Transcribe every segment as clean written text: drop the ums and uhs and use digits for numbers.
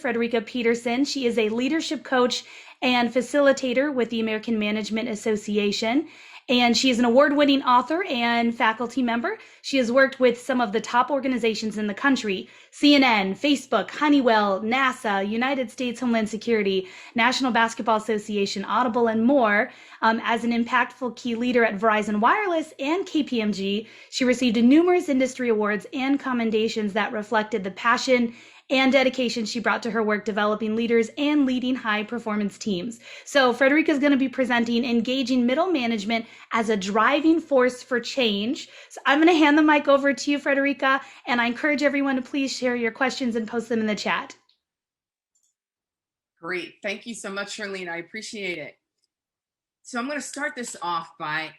Frederica Peterson. She is a leadership coach and facilitator with the American Management Association. And she is an award-winning author and faculty member. She has worked with some of the top organizations in the country: CNN, Facebook, Honeywell, NASA, United States Homeland Security, National Basketball Association, Audible, and more. As an impactful key leader at Verizon Wireless and KPMG, she received numerous industry awards and commendations that reflected the passion and dedication she brought to her work developing leaders and leading high-performance teams. So Frederica is going to be presenting Engaging Middle Management as a Driving Force for Change. So I'm going to hand the mic over to you, Frederica, and I encourage everyone to please share your questions and post them in the chat. Great. Thank you so much, Charlene. I appreciate it. So I'm going to start this off by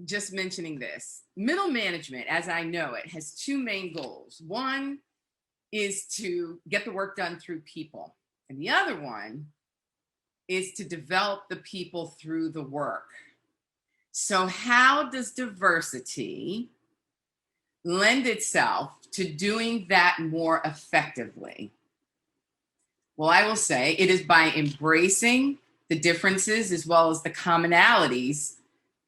just mentioning this. Middle management, as I know it, has two main goals. One is to get the work done through people, and the other one is to develop the people through the work. So how does diversity lend itself to doing that more effectively? Well, I will say it is by embracing the differences as well as the commonalities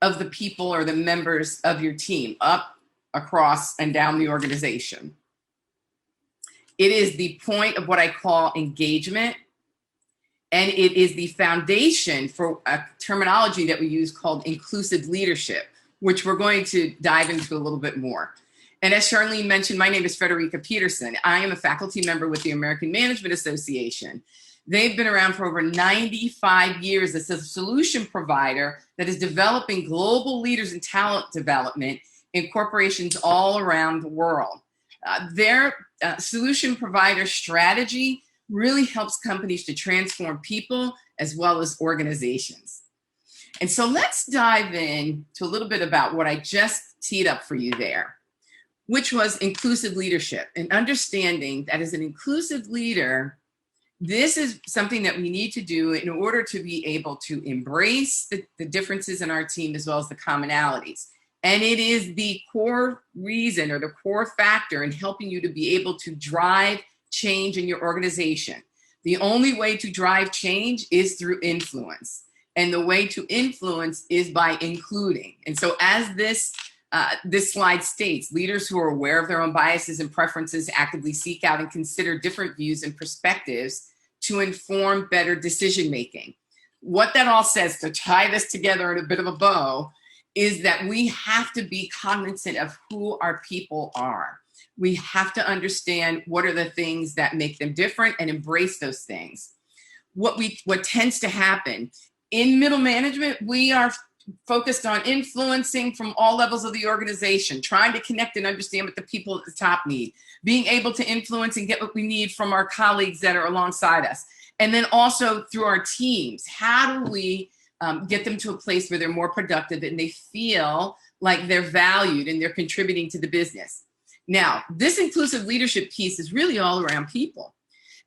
of the people or the members of your team up, across, and down the organization. It is the point of what I call engagement, and it is the foundation for a terminology that we use called inclusive leadership, which we're going to dive into a little bit more. And as Charlene mentioned, my name is Frederica Peterson. I am a faculty member with the American Management Association. They've been around for over 95 years as a solution provider that is developing global leaders in talent development in corporations all around the world. Their solution provider strategy really helps companies to transform people as well as organizations. And so let's dive in to a little bit about what I just teed up for you there, which was inclusive leadership, and understanding that as an inclusive leader, this is something that we need to do in order to be able to embrace the differences in our team as well as the commonalities. And it is the core reason or the core factor in helping you to be able to drive change in your organization. The only way to drive change is through influence. And the way to influence is by including. And so as this slide states, leaders who are aware of their own biases and preferences actively seek out and consider different views and perspectives to inform better decision-making. What that all says, to tie this together in a bit of a bow, is that we have to be cognizant of who our people are. We have to understand what are the things that make them different and embrace those things. What tends to happen in middle management, we are focused on influencing from all levels of the organization, trying to connect and understand what the people at the top need, being able to influence and get what we need from our colleagues that are alongside us. And then also through our teams, how do we get them to a place where they're more productive and they feel like they're valued and they're contributing to the business. Now, this inclusive leadership piece is really all around people.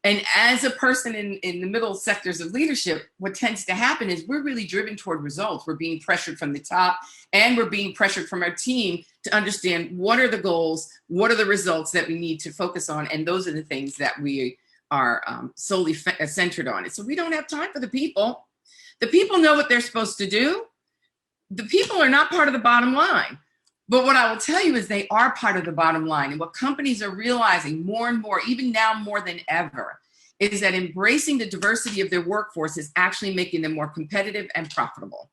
And as a person in the middle sectors of leadership, what tends to happen is we're really driven toward results. We're being pressured from the top, and we're being pressured from our team to understand what are the goals, what are the results that we need to focus on, and those are the things that we are solely centered on. And so we don't have time for the people. The people know what they're supposed to do. The people are not part of the bottom line. But what I will tell you is they are part of the bottom line. And what companies are realizing more and more, even now more than ever, is that embracing the diversity of their workforce is actually making them more competitive and profitable.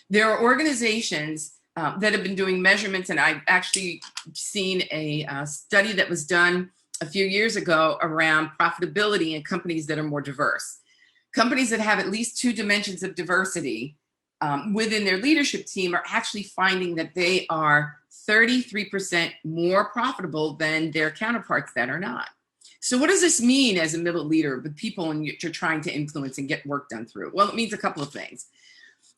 There are organizations that have been doing measurements, and I've actually seen a study that was done a few years ago around profitability in companies that are more diverse. Companies that have at least 2 dimensions of diversity within their leadership team are actually finding that they are 33% more profitable than their counterparts that are not. So what does this mean as a middle leader with people you're trying to influence and get work done through? Well, it means a couple of things.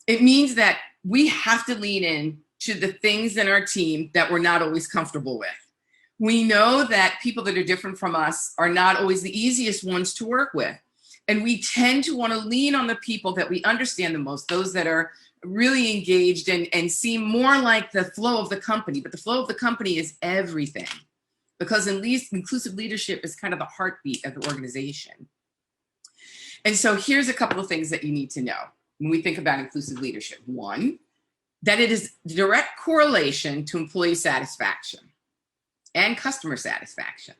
It means that we have to lean in to the things in our team that we're not always comfortable with. We know that people that are different from us are not always the easiest ones to work with. And we tend to want to lean on the people that we understand the most, those that are really engaged and seem more like the flow of the company. But the flow of the company is everything, because inclusive leadership is kind of the heartbeat of the organization. And so here's a couple of things that you need to know when we think about inclusive leadership. One, that it is direct correlation to employee satisfaction and customer satisfaction.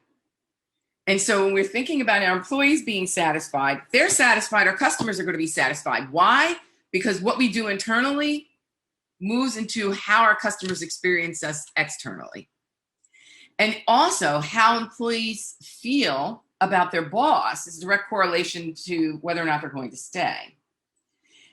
And so when we're thinking about our employees being satisfied, if they're satisfied, our customers are going to be satisfied. Why? Because what we do internally moves into how our customers experience us externally. And also how employees feel about their boss is a direct correlation to whether or not they're going to stay.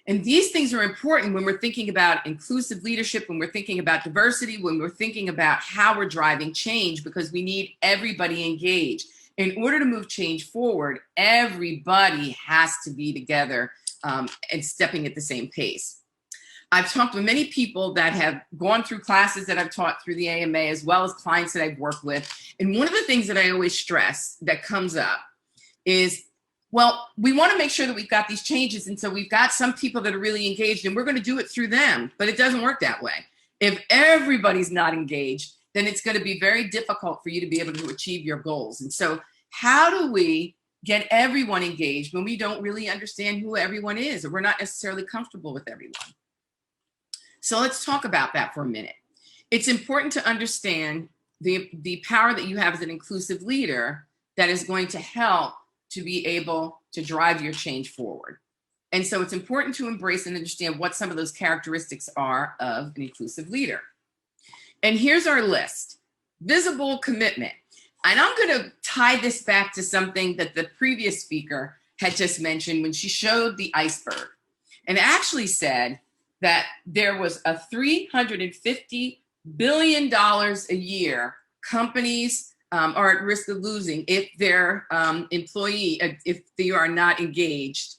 And these things are important when we're thinking about inclusive leadership, when we're thinking about diversity, when we're thinking about how we're driving change, because we need everybody engaged. In order to move change forward, everybody has to be together and stepping at the same pace. I've talked with many people that have gone through classes that I've taught through the AMA, as well as clients that I've worked with. And one of the things that I always stress that comes up is, well, we want to make sure that we've got these changes. And so we've got some people that are really engaged and we're going to do it through them, but it doesn't work that way. If everybody's not engaged, then it's going to be very difficult for you to be able to achieve your goals. And so how do we get everyone engaged when we don't really understand who everyone is, or we're not necessarily comfortable with everyone? So let's talk about that for a minute. It's important to understand the power that you have as an inclusive leader that is going to help to be able to drive your change forward. And so it's important to embrace and understand what some of those characteristics are of an inclusive leader. And here's our list. Visible commitment. And I'm going to tie this back to something that the previous speaker had just mentioned when she showed the iceberg, and actually said that there was a $350 billion a year companies are at risk of losing if their if they are not engaged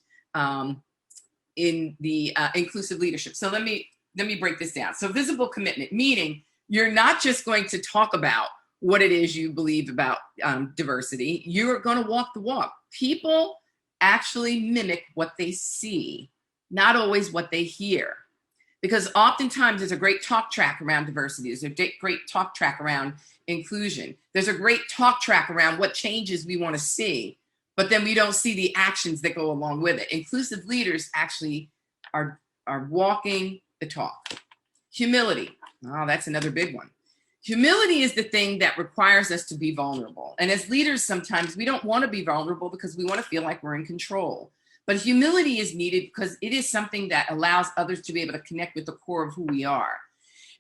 in the inclusive leadership. So let me break this down. So visible commitment, meaning you're not just going to talk about what it is you believe about diversity. You're going to walk the walk. People actually mimic what they see, not always what they hear. Because oftentimes there's a great talk track around diversity. There's a great talk track around inclusion. There's a great talk track around what changes we want to see, but then we don't see the actions that go along with it. Inclusive leaders actually are walking the talk. Humility. Oh, that's another big one. Humility is the thing that requires us to be vulnerable. And as leaders, sometimes we don't want to be vulnerable because we want to feel like we're in control. But humility is needed because it is something that allows others to be able to connect with the core of who we are.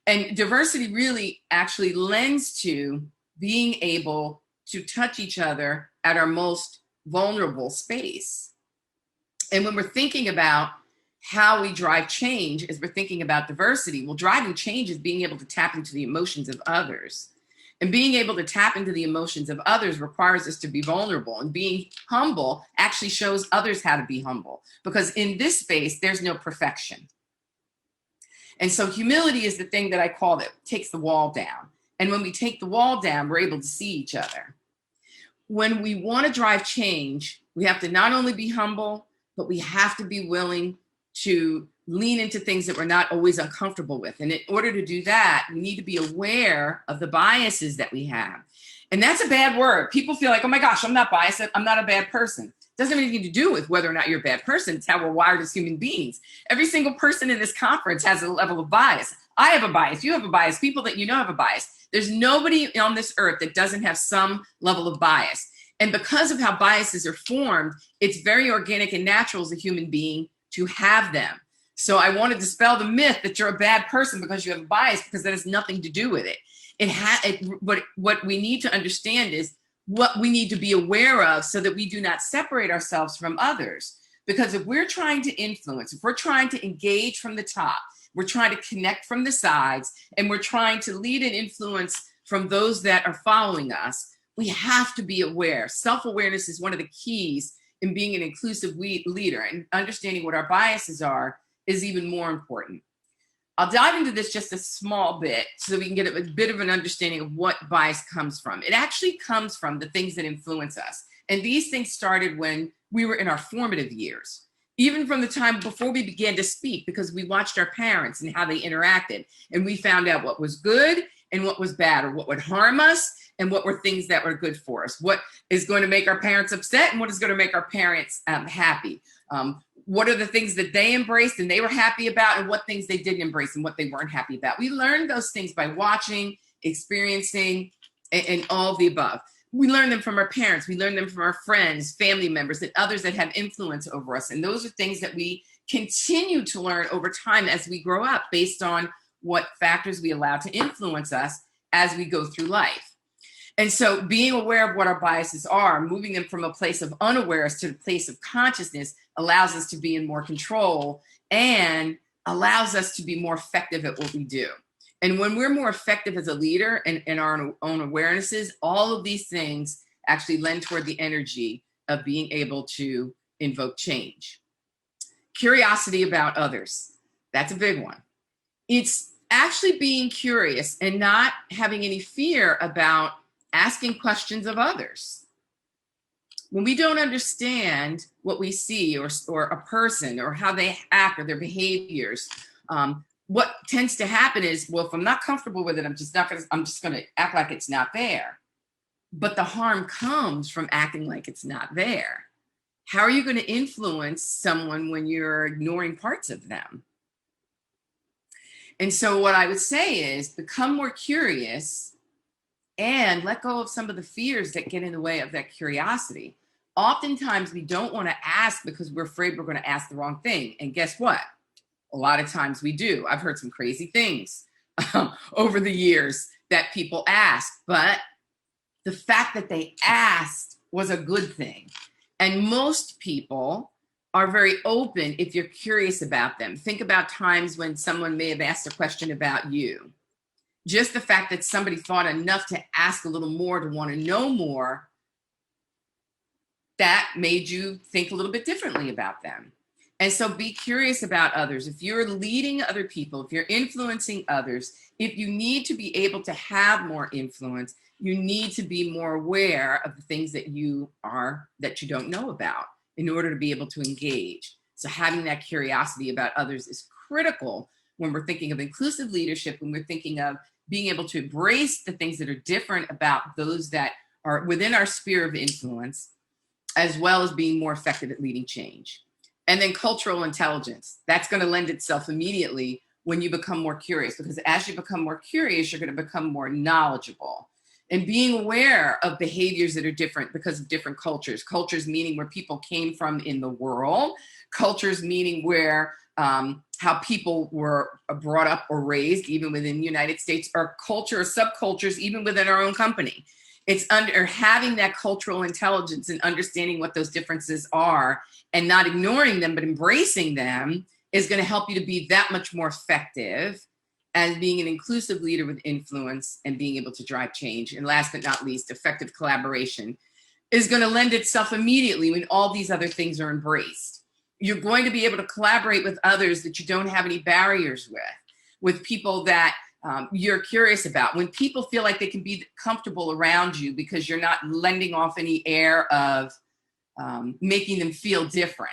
And diversity really actually lends to being able to touch each other at our most vulnerable space. And when we're thinking about how we drive change, as we're thinking about diversity, well, driving change is being able to tap into the emotions of others. And being able to tap into the emotions of others requires us to be vulnerable. And being humble actually shows others how to be humble. Because in this space, there's no perfection. And so humility is the thing that I call that takes the wall down. And when we take the wall down, we're able to see each other. When we want to drive change, we have to not only be humble, but we have to be willing to lean into things that we're not always uncomfortable with. And in order to do that, we need to be aware of the biases that we have. And that's a bad word. People feel like, oh my gosh, I'm not biased. I'm not a bad person. It doesn't have anything to do with whether or not you're a bad person. It's how we're wired as human beings. Every single person in this conference has a level of bias. I have a bias. You have a bias. People that you know have a bias. There's nobody on this earth that doesn't have some level of bias. And because of how biases are formed, it's very organic and natural as a human being to have them. So I want to dispel the myth that you're a bad person because you have a bias, because that has nothing to do with it. What we need to understand is what we need to be aware of so that we do not separate ourselves from others. Because if we're trying to influence, if we're trying to engage from the top, we're trying to connect from the sides, and we're trying to lead and influence from those that are following us, we have to be aware. Self-awareness is one of the keys in being an inclusive leader, and understanding what our biases are is even more important. I'll dive into this just a small bit so that we can get a bit of an understanding of what bias comes from. It actually comes from the things that influence us. And these things started when we were in our formative years, even from the time before we began to speak, because we watched our parents and how they interacted, and we found out what was good and what was bad, or what would harm us and what were things that were good for us. What is going to make our parents upset and what is going to make our parents happy. What are the things that they embraced and they were happy about, and what things they didn't embrace and what they weren't happy about. We learned those things by watching, experiencing, and all of the above. We learn them from our parents. We learn them from our friends, family members, and others that have influence over us. And those are things that we continue to learn over time as we grow up, based on what factors we allow to influence us as we go through life. And so being aware of what our biases are, moving them from a place of unawareness to a place of consciousness, allows us to be in more control and allows us to be more effective at what we do. And when we're more effective as a leader and in our own awarenesses, all of these things actually lend toward the energy of being able to invoke change. Curiosity about others. That's a big one. It's actually being curious and not having any fear about asking questions of others. When we don't understand what we see, or a person, or how they act, or their behaviors, what tends to happen is, well, if I'm not comfortable with it, I'm just going to act like it's not there. But the harm comes from acting like it's not there. How are you going to influence someone when you're ignoring parts of them? And so what I would say is, become more curious and let go of some of the fears that get in the way of that curiosity. Oftentimes we don't want to ask because we're afraid we're going to ask the wrong thing. And guess what? A lot of times we do. I've heard some crazy things over the years that people ask, but the fact that they asked was a good thing. And most people are very open if you're curious about them. Think about times when someone may have asked a question about you. Just the fact that somebody thought enough to ask a little more, to want to know more, that made you think a little bit differently about them. And so be curious about others. If you're leading other people, if you're influencing others, if you need to be able to have more influence, you need to be more aware of the things that you don't know about in order to be able to engage. So having that curiosity about others is critical when we're thinking of inclusive leadership, when we're thinking of being able to embrace the things that are different about those that are within our sphere of influence, as well as being more effective at leading change. And then cultural intelligence. That's going to lend itself immediately when you become more curious, because as you become more curious, you're going to become more knowledgeable. And being aware of behaviors that are different because of different cultures. Cultures meaning where people came from in the world. Cultures meaning where how people were brought up or raised, even within the United States, or culture or subcultures, even within our own company. It's under having that cultural intelligence and understanding what those differences are and not ignoring them, but embracing them, is going to help you to be that much more effective as being an inclusive leader with influence and being able to drive change. And last but not least, effective collaboration is going to lend itself immediately when all these other things are embraced. You're going to be able to collaborate with others that you don't have any barriers with people that you're curious about. When people feel like they can be comfortable around you because you're not lending off any air of making them feel different,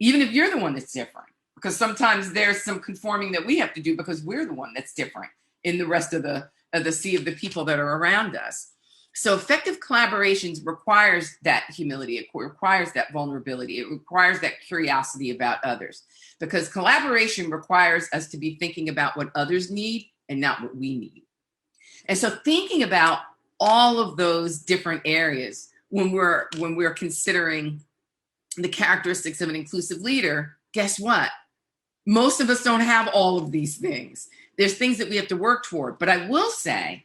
even if you're the one that's different, because sometimes there's some conforming that we have to do because we're the one that's different in the rest of the sea of the people that are around us. So effective collaborations requires that humility. It requires that vulnerability. It requires that curiosity about others, because collaboration requires us to be thinking about what others need and not what we need. And so thinking about all of those different areas when we're considering the characteristics of an inclusive leader, guess what? Most of us don't have all of these things. There's things that we have to work toward. But I will say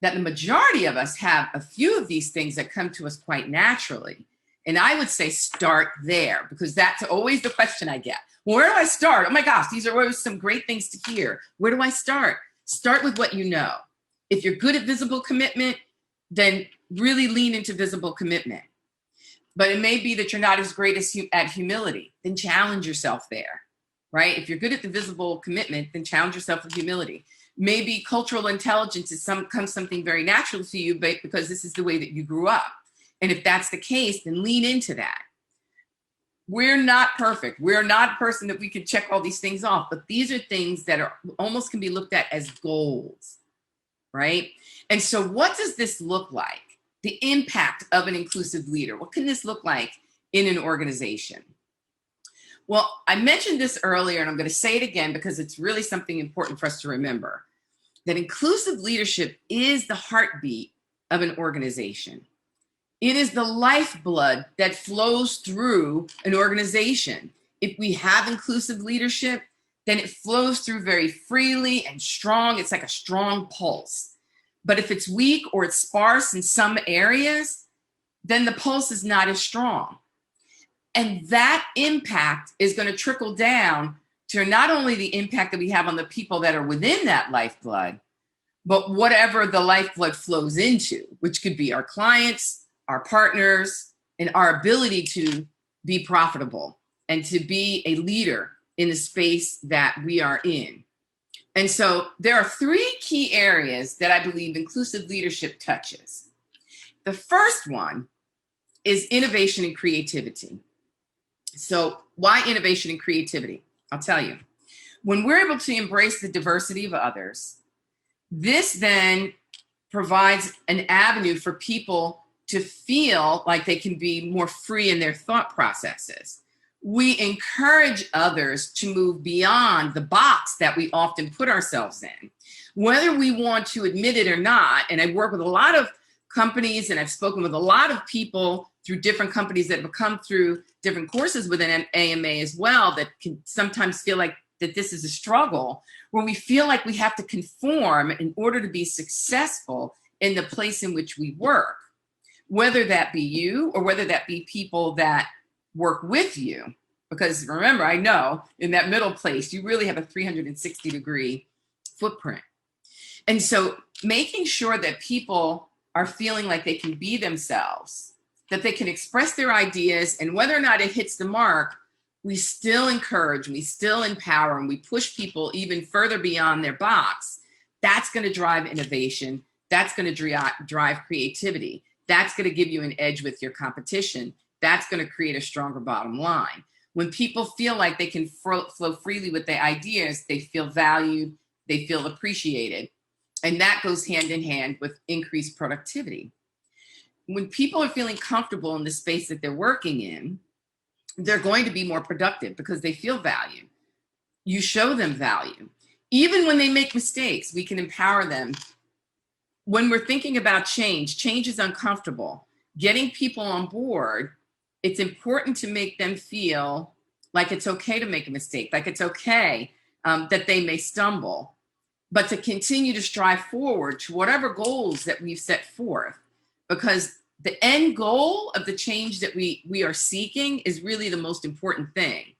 that the majority of us have a few of these things that come to us quite naturally. And I would say start there, because that's always the question I get. Well, where do I start? Oh my gosh, these are always some great things to hear. Where do I start? Start with what you know. If you're good at visible commitment, then really lean into visible commitment. But it may be that you're not as great at humility, then challenge yourself there, right? If you're good at the visible commitment, then challenge yourself with humility. Maybe cultural intelligence is something very natural to you, but because this is the way that you grew up. And if that's the case, then lean into that. We're not perfect. We're not a person that we can check all these things off, but these are things that are almost can be looked at as goals. right? And so what does this look like? The impact of an inclusive leader. What can this look like in an organization? Well, I mentioned this earlier, and I'm going to say it again because it's really something important for us to remember, that inclusive leadership is the heartbeat of an organization. It is the lifeblood that flows through an organization. If we have inclusive leadership, then it flows through very freely and strong. It's like a strong pulse. But if it's weak or it's sparse in some areas, then the pulse is not as strong. And that impact is going to trickle down to not only the impact that we have on the people that are within that lifeblood, but whatever the lifeblood flows into, which could be our clients, our partners, and our ability to be profitable and to be a leader in the space that we are in. And so there are three key areas that I believe inclusive leadership touches. The first one is innovation and creativity. So why innovation and creativity? I'll tell you. When we're able to embrace the diversity of others, this then provides an avenue for people to feel like they can be more free in their thought processes. We encourage others to move beyond the box that we often put ourselves in, whether we want to admit it or not. And I work with a lot of companies, and I've spoken with a lot of people through different companies that have come through different courses within AMA as well, that can sometimes feel like that this is a struggle, where we feel like we have to conform in order to be successful in the place in which we work, whether that be you or whether that be people that work with you. Because remember, I know in that middle place, you really have a 360-degree footprint. And so making sure that people are feeling like they can be themselves, that they can express their ideas, and whether or not it hits the mark, we still encourage, we still empower, and we push people even further beyond their box. That's going to drive innovation. That's going to drive creativity. That's going to give you an edge with your competition. That's going to create a stronger bottom line. When people feel like they can flow freely with their ideas, they feel valued, they feel appreciated. And that goes hand in hand with increased productivity. When people are feeling comfortable in the space that they're working in, they're going to be more productive because they feel value. You show them value. Even when they make mistakes, we can empower them. When we're thinking about change, change is uncomfortable. Getting people on board, it's important to make them feel like it's okay to make a mistake, like it's okay that they may stumble, but to continue to strive forward to whatever goals that we've set forth. Because the end goal of the change that we are seeking is really the most important thing.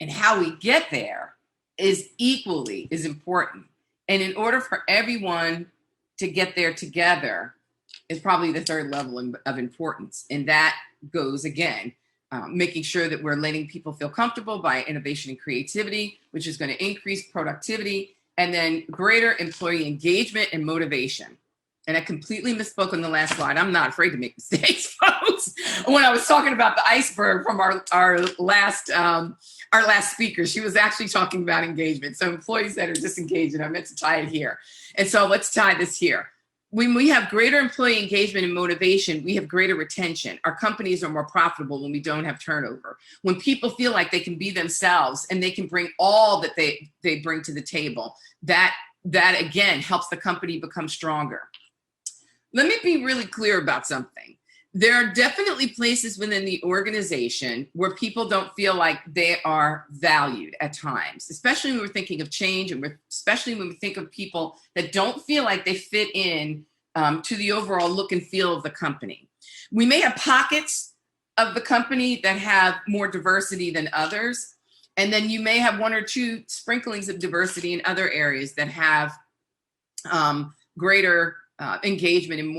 And how we get there is equally as important. And in order for everyone to get there together is probably the third level of importance. And that goes, again, making sure that we're letting people feel comfortable by innovation and creativity, which is going to increase productivity, and then greater employee engagement and motivation. And I completely misspoke on the last slide. I'm not afraid to make mistakes, folks. When I was talking about the iceberg from our last speaker, she was actually talking about engagement. So employees that are disengaged, and I meant to tie it here. And so let's tie this here. When we have greater employee engagement and motivation, we have greater retention. Our companies are more profitable when we don't have turnover. When people feel like they can be themselves and they can bring all that they bring to the table, that again helps the company become stronger. Let me be really clear about something. There are definitely places within the organization where people don't feel like they are valued at times, especially when we're thinking of change, and especially when we think of people that don't feel like they fit in to the overall look and feel of the company. We may have pockets of the company that have more diversity than others, and then you may have one or two sprinklings of diversity in other areas that have greater engagement and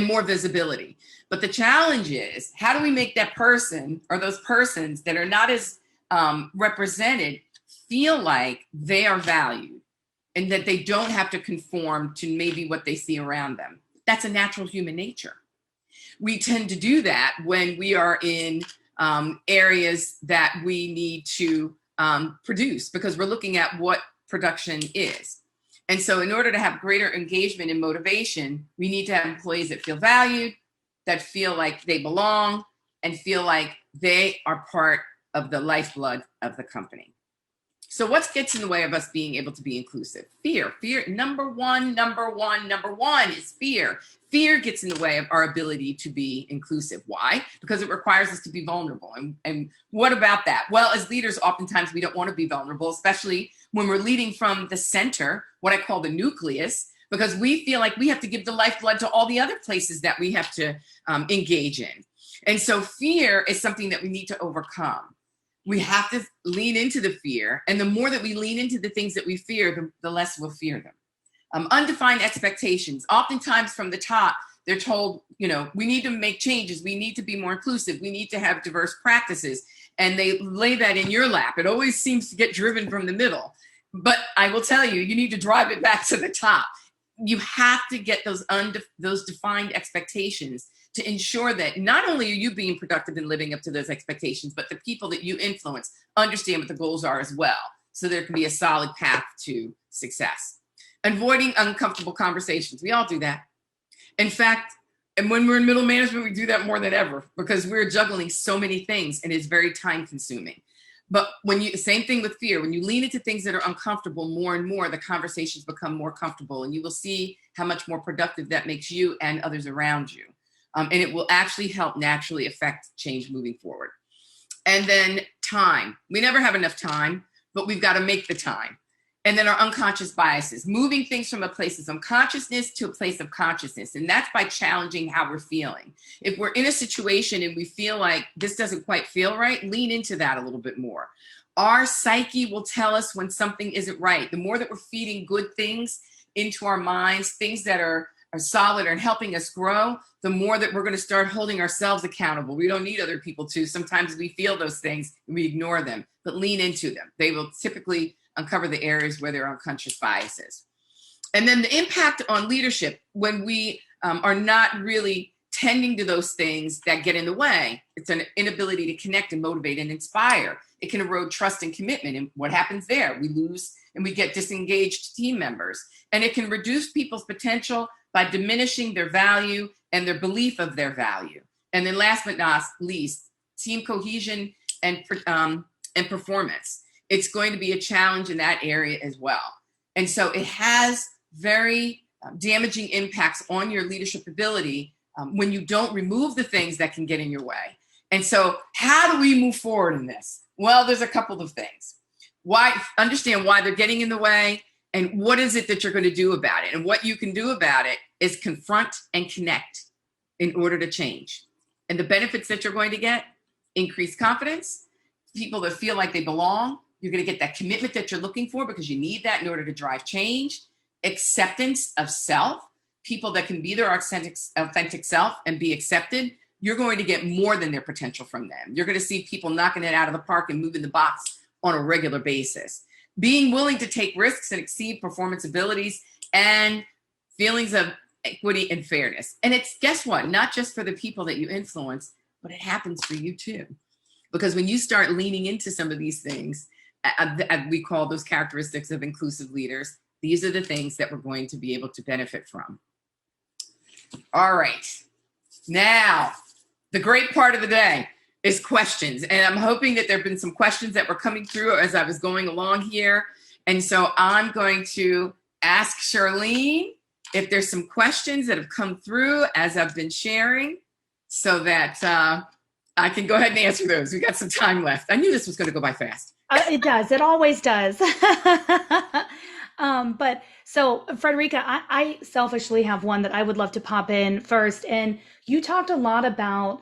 more visibility. But the challenge is, how do we make that person or those persons that are not as represented feel like they are valued and that they don't have to conform to maybe what they see around them? That's a natural human nature. We tend to do that when we are in areas that we need to produce, because we're looking at what production is. And so in order to have greater engagement and motivation, we need to have employees that feel valued, that feel like they belong, and feel like they are part of the lifeblood of the company. So what gets in the way of us being able to be inclusive? Fear. Number one is fear. Fear gets in the way of our ability to be inclusive. Why? Because it requires us to be vulnerable. And what about that? Well, as leaders, oftentimes we don't want to be vulnerable, especially when we're leading from the center, what I call the nucleus, because we feel like we have to give the lifeblood to all the other places that we have to engage in. And so fear is something that we need to overcome. We have to lean into the fear. And the more that we lean into the things that we fear, the less we'll fear them. Undefined expectations. Oftentimes from the top, they're told, we need to make changes. We need to be more inclusive. We need to have diverse practices. And they lay that in your lap. It always seems to get driven from the middle. But I will tell you, you need to drive it back to the top. You have to get those defined expectations to ensure that not only are you being productive and living up to those expectations, but the people that you influence understand what the goals are as well. So there can be a solid path to success. Avoiding uncomfortable conversations. We all do that. In fact, and when we're in middle management, we do that more than ever because we're juggling so many things and it's very time consuming. But same thing with fear, when you lean into things that are uncomfortable more and more, the conversations become more comfortable and you will see how much more productive that makes you and others around you. And it will actually help naturally affect change moving forward. And then time. We never have enough time, but we've got to make the time. And then our unconscious biases, moving things from a place of unconsciousness to a place of consciousness. And that's by challenging how we're feeling. If we're in a situation and we feel like this doesn't quite feel right, lean into that a little bit more. Our psyche will tell us when something isn't right. The more that we're feeding good things into our minds, things that are solid and helping us grow, the more that we're going to start holding ourselves accountable. We don't need other people to. Sometimes we feel those things and we ignore them, but lean into them. They will typically uncover the areas where there are unconscious biases. And then the impact on leadership when we are not really tending to those things that get in the way. It's an inability to connect and motivate and inspire. It can erode trust and commitment. And what happens there? We lose and we get disengaged team members. And it can reduce people's potential by diminishing their value and their belief of their value. And then last but not least, team cohesion and performance. It's going to be a challenge in that area as well. And so it has very damaging impacts on your leadership ability when you don't remove the things that can get in your way. And so how do we move forward in this? Well, there's a couple of things. Understand why they're getting in the way and what is it that you're going to do about it. And what you can do about it is confront and connect in order to change. And the benefits that you're going to get, increased confidence, people that feel like they belong. You're going to get that commitment that you're looking for because you need that in order to drive change, acceptance of self, people that can be their authentic self and be accepted. You're going to get more than their potential from them. You're going to see people knocking it out of the park and moving the box on a regular basis. Being willing to take risks and exceed performance abilities and feelings of equity and fairness. And it's, guess what? Not just for the people that you influence, but it happens for you too. Because when you start leaning into some of these things, we call those characteristics of inclusive leaders, these are the things that we're going to be able to benefit from. All right. Now, the great part of the day is questions. And I'm hoping that there have been some questions that were coming through as I was going along here. And so I'm going to ask Charlene if there's some questions that have come through as I've been sharing so that I can go ahead and answer those. We got some time left. I knew this was going to go by fast. It does. It always does. But so, Frederica, I selfishly have one that I would love to pop in first. And you talked a lot about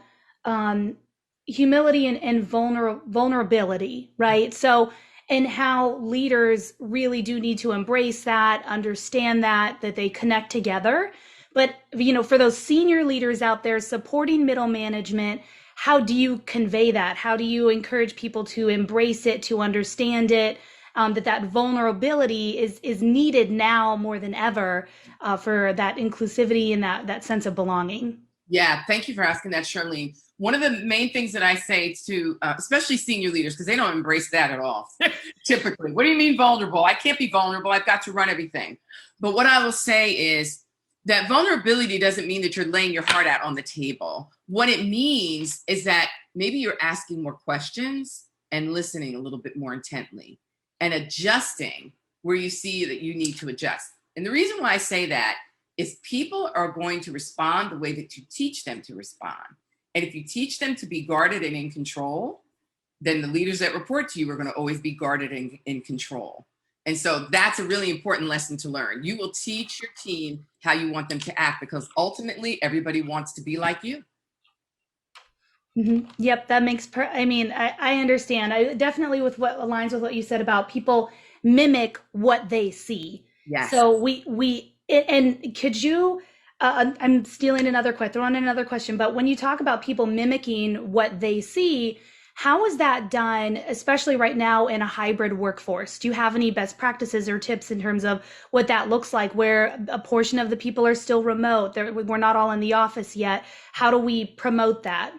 humility and vulnerability, right? So, and how leaders really do need to embrace that, understand that they connect together. But, for those senior leaders out there supporting middle management, how do you convey that? How do you encourage people to embrace it, to understand it, that vulnerability is needed now more than ever for that inclusivity and that sense of belonging? Yeah, thank you for asking that, Charlene. One of the main things that I say to, especially senior leaders, because they don't embrace that at all, typically. What do you mean vulnerable? I can't be vulnerable. I've got to run everything. But what I will say is that vulnerability doesn't mean that you're laying your heart out on the table. What it means is that maybe you're asking more questions and listening a little bit more intently and adjusting where you see that you need to adjust. And the reason why I say that is people are going to respond the way that you teach them to respond. And if you teach them to be guarded and in control, then the leaders that report to you are going to always be guarded and in control. And so that's a really important lesson to learn. You will teach your team how you want them to act, because ultimately everybody wants to be like you. Mm-hmm. Yep, that makes I understand. I definitely with what aligns with what you said about people mimic what they see. Yes. So and could you I'm stealing another question, throwing in another question, but when you talk about people mimicking what they see, how is that done, especially right now in a hybrid workforce? Do you have any best practices or tips in terms of what that looks like, where a portion of the people are still remote? We're not all in the office yet. How do we promote that?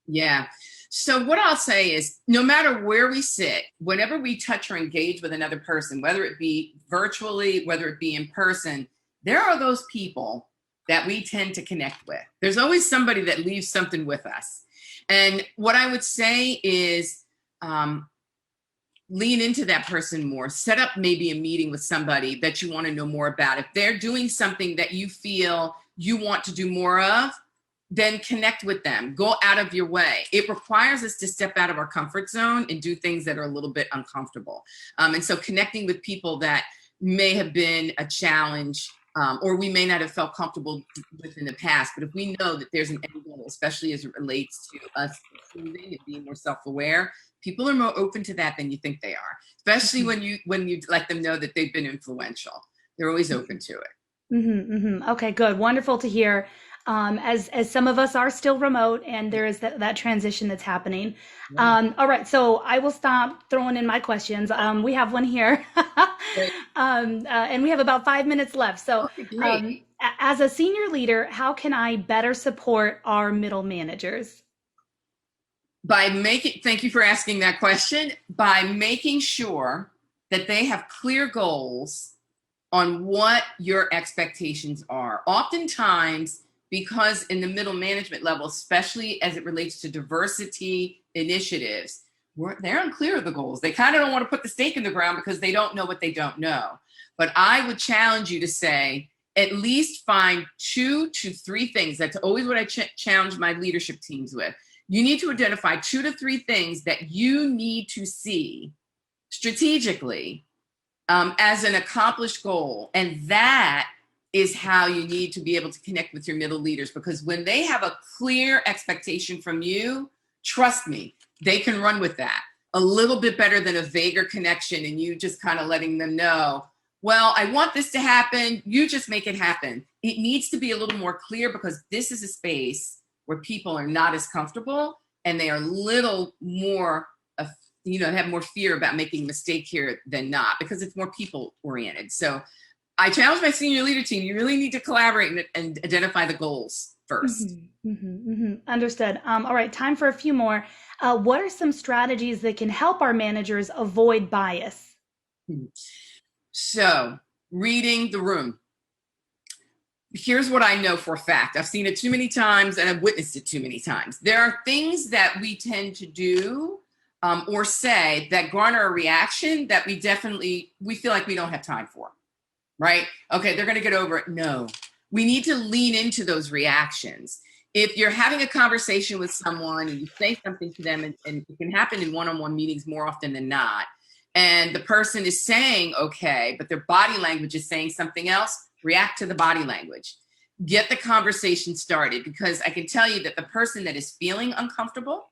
Yeah. So what I'll say is, no matter where we sit, whenever we touch or engage with another person, whether it be virtually, whether it be in person, there are those people that we tend to connect with. There's always somebody that leaves something with us. And what I would say is, lean into that person more. Set up maybe a meeting with somebody that you want to know more about. If they're doing something that you feel you want to do more of, then connect with them. Go out of your way. It requires us to step out of our comfort zone and do things that are a little bit uncomfortable. And so connecting with people that may have been a challenge, or we may not have felt comfortable with in the past. But if we know that there's an end goal, especially as it relates to us improving and being more self-aware, people are more open to that than you think they are, especially when you let them know that they've been influential. They're always open to it. Mm-hmm, mm-hmm. Okay, good. Wonderful to hear. As some of us are still remote, and there is that transition that's happening. Yeah. All right, so I will stop throwing in my questions. We have one here, Great. and we have about 5 minutes left. So, Okay, great. as a senior leader, how can I better support our middle managers? Thank you for asking that question, by making sure that they have clear goals on what your expectations are. Oftentimes, because in the middle management level, especially as it relates to diversity initiatives, they're unclear of the goals. They kind of don't want to put the stake in the ground because they don't know what they don't know. But I would challenge you to say, at least find 2 to 3 things. That's always what I challenge my leadership teams with. You need to identify 2 to 3 things that you need to see strategically, as an accomplished goal. And that is how you need to be able to connect with your middle leaders, because when they have a clear expectation from you, trust me, they can run with that a little bit better than a vaguer connection and you just kind of letting them know, well, I want this to happen, you just make it happen. It needs to be a little more clear, because this is a space where people are not as comfortable and they are a little more have more fear about making a mistake here than not, because it's more people oriented. So I challenge my senior leader team, you really need to collaborate and identify the goals first. Mm-hmm, mm-hmm, mm-hmm. Understood. All right, time for a few more. What are some strategies that can help our managers avoid bias? So reading the room. Here's what I know for a fact. I've seen it too many times and I've witnessed it too many times. There are things that we tend to do, or say, that garner a reaction that we feel like we don't have time for, right? Okay, they're going to get over it. No, we need to lean into those reactions. If you're having a conversation with someone and you say something to them, and it can happen in one-on-one meetings more often than not, and the person is saying, okay, but their body language is saying something else, react to the body language. Get the conversation started, because I can tell you that the person that is feeling uncomfortable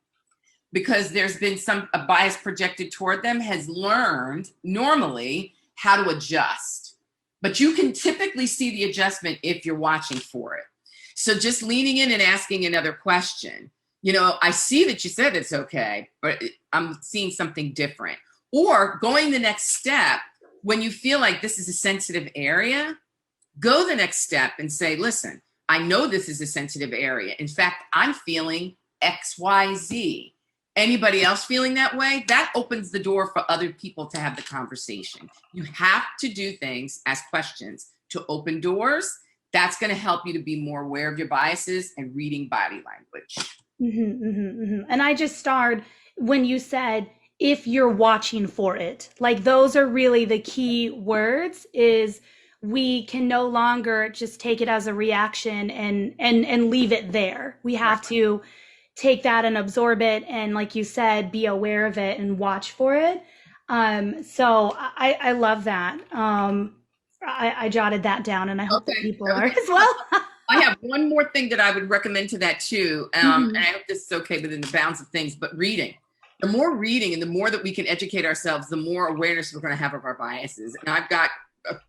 because there's been a bias projected toward them has learned normally how to adjust. But you can typically see the adjustment if you're watching for it. So just leaning in and asking another question. I see that you said it's okay, but I'm seeing something different. Or going the next step, when you feel like this is a sensitive area, go the next step and say, listen, I know this is a sensitive area. In fact, I'm feeling XYZ. Anybody else feeling that way? That opens the door for other people to have the conversation. You have to do things as questions to open doors. That's going to help you to be more aware of your biases and reading body language. And I just starred when you said, if you're watching for it, like those are really the key words. Is we can no longer just take it as a reaction and leave it there. We have Right. to take that and absorb it, and like you said, be aware of it and watch for it. So I love that. I jotted that down, and I hope that Okay. people That was are as well. I have one more thing that I would recommend to that too, and I hope this is okay within the bounds of things, but reading. The more reading and the more that we can educate ourselves, the more awareness we're going to have of our biases. And I've got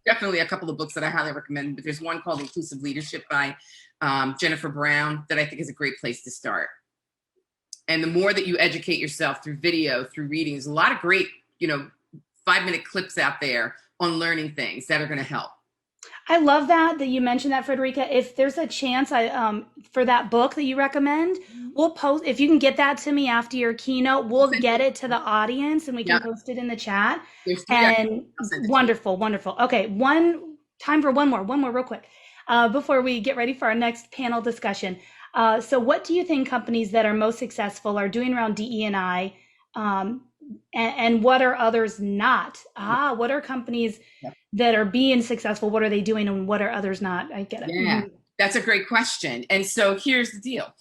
definitely a couple of books that I highly recommend, but there's one called Inclusive Leadership by Jennifer Brown that I think is a great place to start. And the more that you educate yourself through video, through reading, there's a lot of great, 5-minute clips out there on learning things that are going to help. I love that you mentioned that, Frederica. If there's a chance, for that book that you recommend, we'll post. If you can get that to me after your keynote, we'll get it to the audience and we can Yeah, post it in the chat. there's 3. And I'll send it to you. wonderful, wonderful. Okay, time for one more real quick, before we get ready for our next panel discussion. So, what do you think companies that are most successful are doing around DE&I, and what are others not? What are companies that are being successful? What are they doing, and what are others not? I get it. Yeah, that's a great question. And so here's the deal.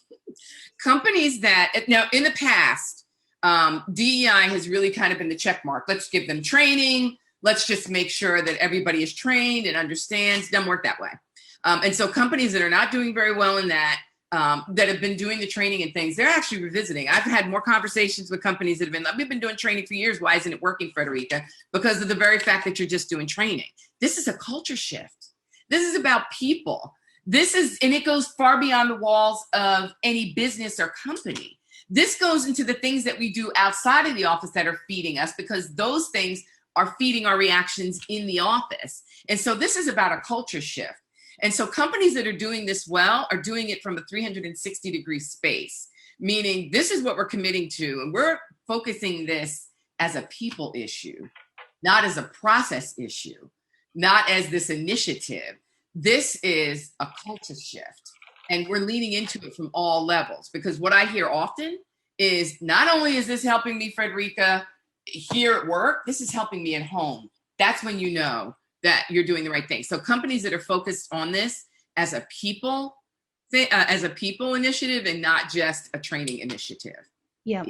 Companies that, now in the past, DEI has really kind of been the check mark. Let's give them training. Let's just make sure that everybody is trained and understands. Doesn't work that way. And so companies that are not doing very well in that, that have been doing the training and things, they're actually revisiting. I've had more conversations with companies that have been like, we've been doing training for years. Why isn't it working, Frederica? Because of the very fact that you're just doing training. This is a culture shift. This is about people. And it goes far beyond the walls of any business or company. This goes into the things that we do outside of the office that are feeding us, because those things are feeding our reactions in the office. And so this is about a culture shift. And so companies that are doing this well are doing it from a 360-degree space, meaning this is what we're committing to. And we're focusing this as a people issue, not as a process issue, not as this initiative. This is a culture shift. And we're leaning into it from all levels, because what I hear often is, not only is this helping me, Frederica, here at work, this is helping me at home. That's when you know that you're doing the right thing. So companies that are focused on this as a people initiative and not just a training initiative. Yep.